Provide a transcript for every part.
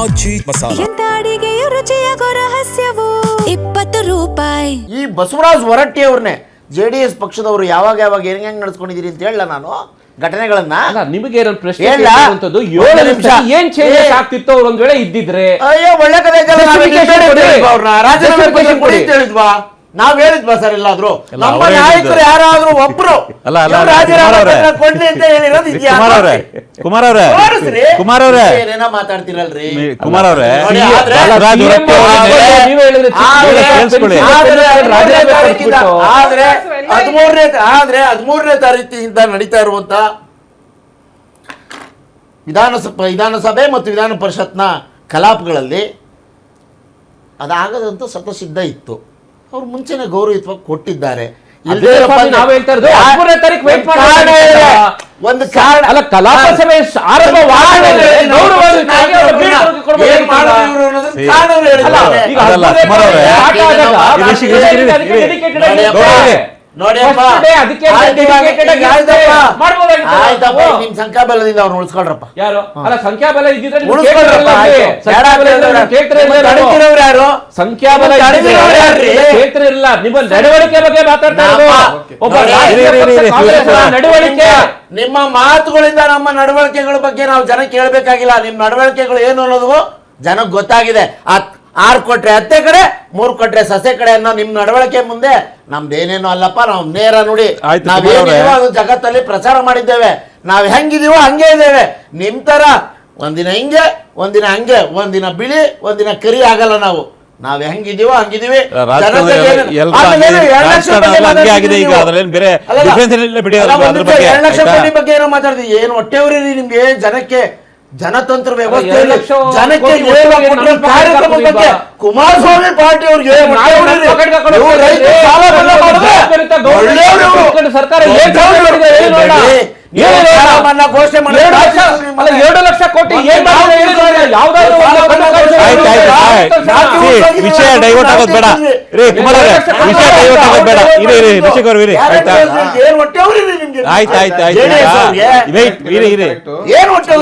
ಆಚಿ ಮಸಾಲ. ಎಂತ ಅಡಿಗೆಯ ರುಚಿಯಾಗೋ ರಹಸ್ಯವು 20 ರೂಪಾಯಿ. ಈ ಬಸವರಾಜ್ ಹೊರಟ್ಟಿ ಅವ್ರನ್ನೇ JDS ಪಕ್ಷದವರು ಯಾವಾಗ ಹೆಂಗ್ ನಡೆಸ್ಕೊಂಡಿದ್ದೀರಿ ಅಂತ ಹೇಳ ನಾನು ಘಟನೆಗಳನ್ನ. ನಿಮಗೆ ಪ್ರಶ್ನೆ ಕೇಳುವಂತದ್ದು 7 ನಿಮಿಷ ಏನ್ ಚೇಂಜಸ್ ಆಗ್ತಿತ್ತು ಅವ್ರು ಒಂದ್ ವೇಳೆ ಇದ್ದಿದ್ರೆ. ಅಯ್ಯೋ ಒಳ್ಳೆ ಕಡೆ ಹೇಳಿದ್ವಾ ನಾವ್ ಹೇಳಿದ್ವಾ ಸರ್ ಎಲ್ಲಾದ್ರೂ ನಮ್ಮ ನಾಯಕರು ಯಾರಾದ್ರೂ ಒಬ್ರು ಕೊಡ್ಲಿ ಅಂತ ಹೇಳಿರೋದು ಕುಮಾರ್ ಅವರೇ ಏನೇನೋ ಮಾತಾಡ್ತಿರಲ್ರಿ ಕುಮಾರ್ ಅವರೇ ಆದ್ರೆ 13ನೇ ತಾರೀಕಿನಿಂದ ನಡೀತಾ ಇರುವಂತ ವಿಧಾನಸಭೆ ಮತ್ತು ವಿಧಾನ ಪರಿಷತ್ನ ಕಲಾಪಗಳಲ್ಲಿ ಅದಾಗದಂತೂ ಸ್ವತಃಸಿದ್ಧ ಇತ್ತು. ಅವ್ರು ಮುಂಚೆನೆ ಗೌರವಯುತವಾಗಿ ಕೊಟ್ಟಿದ್ದಾರೆ. ಒಂದು ಕಾರಣ ಅಲ್ಲ, ಕಲಾಪ ಸಭೆ ನಿಮ್ ಸಂಖ್ಯಾಬಲದಿಂದ ಅವ್ರನ್ನ ಉಳಿಸ್ಕೊಳ್ರಪ್ಪ. ಯಾರು ಅಲ್ಲ ಸಂಖ್ಯಾಬಲ ಇದ್ದಿದ್ರೆ ಯಾರು ಸಂಖ್ಯಾಬಲ ಕ್ಷೇತ್ರ ಇಲ್ಲ. ನಿಮ್ಮ ನಡವಳಿಕೆ ಬಗ್ಗೆ ಮಾತಾಡ್ತಾ ನಡವಳಿಕೆ ನಿಮ್ಮ ಮಾತುಗಳಿಂದ ನಮ್ಮ ನಡವಳಿಕೆಗಳ ಬಗ್ಗೆ ನಾವು ಜನಕ್ಕೆ ಹೇಳ್ಬೇಕಾಗಿಲ್ಲ. ನಿಮ್ ನಡವಳಿಕೆಗಳು ಏನು ಅನ್ನೋದು ಜನಕ್ಕೆ ಗೊತ್ತಾಗಿದೆ. 6 ಕೊಟ್ರೆ 10 ಕಡೆ 3 ಕೊಟ್ರೆ ಸಸೆ ಕಡೆ ಅನ್ನೋ ನಿಮ್ ನಡವಳಿಕೆ ಮುಂದೆ ನಮ್ದೇನೇನು ಅಲ್ಲಪ್ಪ. ನಾವು ನೇರ ನುಡಿ ನಾವೇನಿದೀವೋ ಅದು ಜಗತ್ತಲ್ಲಿ ಪ್ರಚಾರ ಮಾಡಿದ್ದೇವೆ. ನಾವ್ ಹೆಂಗಿದೀವೋ ಹಂಗೆ ಇದ್ದೇವೆ. ನಿಮ್ ತರ ಒಂದಿನ ಹಿಂಗೆ ಒಂದಿನ ಹಂಗೆ, ಒಂದಿನ ಬಿಳಿ ಒಂದಿನ ಕರಿ ಆಗಲ್ಲ. ನಾವ್ ಹೆಂಗಿದೀವೋ ಹಂಗಿದೀವಿ. ಬಗ್ಗೆ ಏನೋ ಮಾತಾಡ್ತೀವಿ. ಏನು ಹೊಟ್ಟೆವ್ರಿ ನಿಮ್ಗೆ ಜನಕ್ಕೆ ಜನತಂತ್ರ ವ್ಯವಸ್ಥೆ ಜನಕ್ಕೆ ಕಾರ್ಯಕ್ರಮದ ಬಗ್ಗೆ ಕುಮಾರಸ್ವಾಮಿ ಪಾರ್ಟಿ ಅವ್ರಿಗೆ ಸರ್ಕಾರ ಘೋಷಣೆ ಮಾಡಿ 2 ಲಕ್ಷ ಕೋಟಿ ವಿಷಯ ಡೈವರ್ಟ್ ಆಗೋದು ಬೇಡ ರೀ ಕುಮಾರ್ ಅವರೇ, ವಿಷಯ ಡೈವರ್ಟ್ ಆಗೋದು ಬೇಡ. ಇರಿ ಋಷಿಕ್ ಅವ್ರು ಇರಿ. ಆಯ್ತು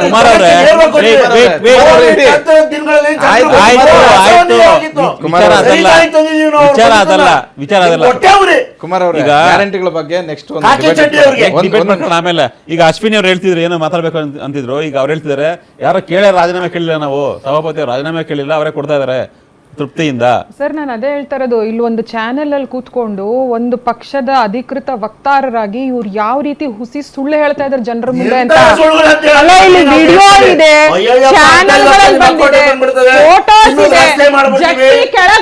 ಕುಮಾರ್ ಅವರೇ ವಿಚಾರ ಅದಲ್ಲ ಕುಮಾರ್ ಅವರೇ, ಗ್ಯಾರಂಟಿಗಳ ಬಗ್ಗೆ ನೆಕ್ಸ್ಟ್ ಆಮೇಲೆ ಈಗ ಅಶ್ವಿನಿ ಅವ್ರು ಹೇಳ್ತಿದ್ರು ಏನೋ ಮಾತಾಡ್ಬೇಕು ಅಂತಿದ್ರು. ಈಗ ಅವ್ರು ಹೇಳ್ತಿದ್ದಾರೆ ಯಾರೋ ರಾಜೀನಾಮೆ ಕೇಳಿಲ್ಲ, ನಾವು ಸಭಾಪತಿ ರಾಜೀನಾಮೆ ಕೇಳಿಲ್ಲ, ಅವರೇ ಕೊಡ್ತಾ ಇದಾರೆ ತೃಪ್ತಿಯಿಂದ. ಸರ್ ನಾನು ಅದೇ ಹೇಳ್ತಾ ಇರೋದು, ಇಲ್ಲಿ ಒಂದು ಚಾನೆಲ್ ಅಲ್ಲಿ ಕೂತ್ಕೊಂಡು ಒಂದು ಪಕ್ಷದ ಅಧಿಕೃತ ವಕ್ತಾರರಾಗಿ ಇವ್ರು ಯಾವ ರೀತಿ ಹುಸಿ ಸುಳ್ಳು ಹೇಳ್ತಾ ಇದಾರೆ ಜನರ ಮುಂದೆ ಅಂತ. ಅಲ್ಲ, ಇಲ್ಲಿ ವಿಡಿಯೋ ಇದೆ, ಚಾನೆಲ್ ಗಳಲ್ಲಿ ಬಂದಿದೆ, ಫೋಟೋಸ್ ಇದೆ, ಜಟ್ಟಿ ಕೆಳಗೆ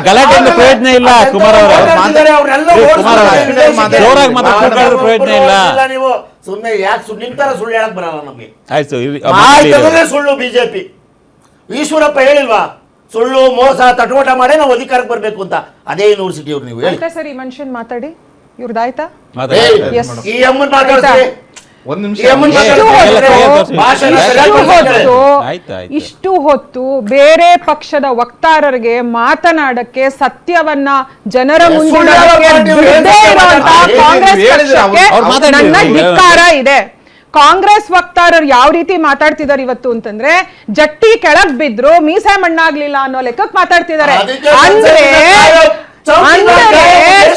ಗಲಾಟೆ ಪ್ರಯೋಜನ ಇಲ್ಲ. ಕುಮಾರ್ ಅವರೇ ಜೋರಾಗಿ ಮಾತಾಡೋ ಪ್ರಯೋಜನ ಇಲ್ಲ. ಸುಮ್ಮನೆ ಯಾಕೆ ನಿಮ್ ತರ ಸುಳ್ಳು ಹೇಳಕ್ ಬರಲ್ಲ ನಮ್ಗೆ. ಆಯ್ತು ಸುಳ್ಳು ಬಿಜೆಪಿ ಈಶ್ವರಪ್ಪ ಹೇಳಿಲ್ವಾ ಸುಳ್ಳು ಮೋಸ ತಟೋಟ ಮಾಡಿ ನಾವು ಅಧಿಕಾರಕ್ಕೆ ಬರ್ಬೇಕು ಅಂತ. ಅದೇ ಯೂನಿವರ್ಸಿಟಿ ಅವ್ರು ನೀವು ಹೇಳಿ ಸರ್. ಈ ಮನುಷ್ಯನ್ ಮಾತಾಡಿ ಇವ್ರದಾಯ್ತಾ? ಈ ಅಮ್ಮನ್ ಮಾತಾಡ್ತಾರೆ ಇಷ್ಟು ಹೊತ್ತು ಬೇರೆ ಪಕ್ಷದ ವಕ್ತಾರರಿಗೆ ಮಾತನಾಡಕ್ಕೆ, ಸತ್ಯವನ್ನ ಜನರ ಮುಂದೆ ಕಾಂಗ್ರೆಸ್ ಪಕ್ಷಕ್ಕೆ ನನ್ನ ಧಿಕ್ಕಾರ ಇದೆ. ಕಾಂಗ್ರೆಸ್ ವಕ್ತಾರರು ಯಾವ ರೀತಿ ಮಾತಾಡ್ತಿದಾರೆ ಇವತ್ತು ಅಂತಂದ್ರೆ, ಜಟ್ಟಿ ಕೆಳಗ್ ಬಿದ್ರು ಮೀಸೆ ಮಣ್ಣಾಗ್ಲಿಲ್ಲ ಅನ್ನೋ ಲೆಕ್ಕಕ್ಕೆ ಮಾತಾಡ್ತಿದ್ದಾರೆ. ಅಂದ್ರೆ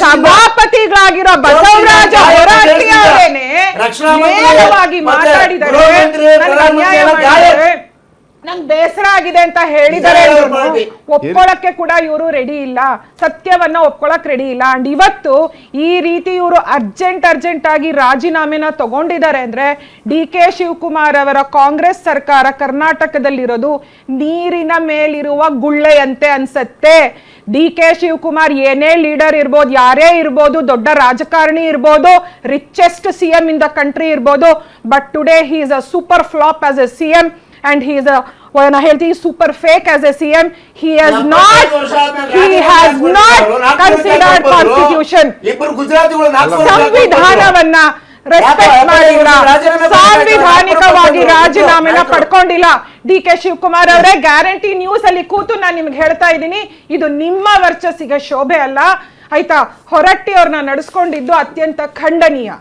ಸಭಾಪತಿಗಳಾಗಿರೋ ಬಸವರಾಜ ಹೊರಟ್ಟಿ ಅವರೇನೆ ನೇರವಾಗಿ ಮಾತಾಡಿದರೆ ನಂಗೆ ಬೇಸರ ಆಗಿದೆ ಅಂತ ಹೇಳಿದರೆ ಒಪ್ಕೊಳ್ಳಕ್ಕೆ ಕೂಡ ಇವರು ರೆಡಿ ಇಲ್ಲ, ಸತ್ಯವನ್ನ ಒಪ್ಕೊಳ್ಳಕ್ ರೆಡಿ ಇಲ್ಲ. ಅಂಡ್ ಇವತ್ತು ಈ ರೀತಿ ಇವರು ಅರ್ಜೆಂಟ್ ಆಗಿ ರಾಜೀನಾಮೆನ ತಗೊಂಡಿದ್ದಾರೆ ಅಂದ್ರೆ DK ಶಿವಕುಮಾರ್ ಅವರ ಕಾಂಗ್ರೆಸ್ ಸರ್ಕಾರ ಕರ್ನಾಟಕದಲ್ಲಿರೋದು ನೀರಿನ ಮೇಲಿರುವ ಗುಳ್ಳೆಯಂತೆ ಅನ್ಸತ್ತೆ. DK ಶಿವಕುಮಾರ್ ಏನೇ ಲೀಡರ್ ಇರ್ಬೋದು, ಯಾರೇ ಇರ್ಬೋದು, ದೊಡ್ಡ ರಾಜಕಾರಣಿ ಇರ್ಬೋದು, richest CM in the country ಇರ್ಬೋದು, but today he is a super flop as a CM and he is super fake as a CM. He has not considered constitution. ಸಂವಿಧಾನವನ್ನ ರೆಸ್ಪೆಕ್ಟ್ ಮಾಡಿಲ್ಲ, ಸಾಂವಿಧಾನಿಕವಾಗಿ ರಾಜೀನಾಮೆನ ಪಡ್ಕೊಂಡಿಲ್ಲ. DK ಶಿವಕುಮಾರ್ ಅವರೇ, ಗ್ಯಾರಂಟಿ ನ್ಯೂಸ್ ಅಲ್ಲಿ ಕೂತು ನಾನು ನಿಮ್ಗೆ ಹೇಳ್ತಾ ಇದ್ದೀನಿ, ಇದು ನಿಮ್ಮ ವರ್ಚಸ್ಸಿಗೆ ಶೋಭೆ ಅಲ್ಲ ಆಯ್ತಾ. ಹೊರಟ್ಟಿ ಅವ್ರನ್ನ ನಡೆಸ್ಕೊಂಡಿದ್ದು ಅತ್ಯಂತ ಖಂಡನೀಯ.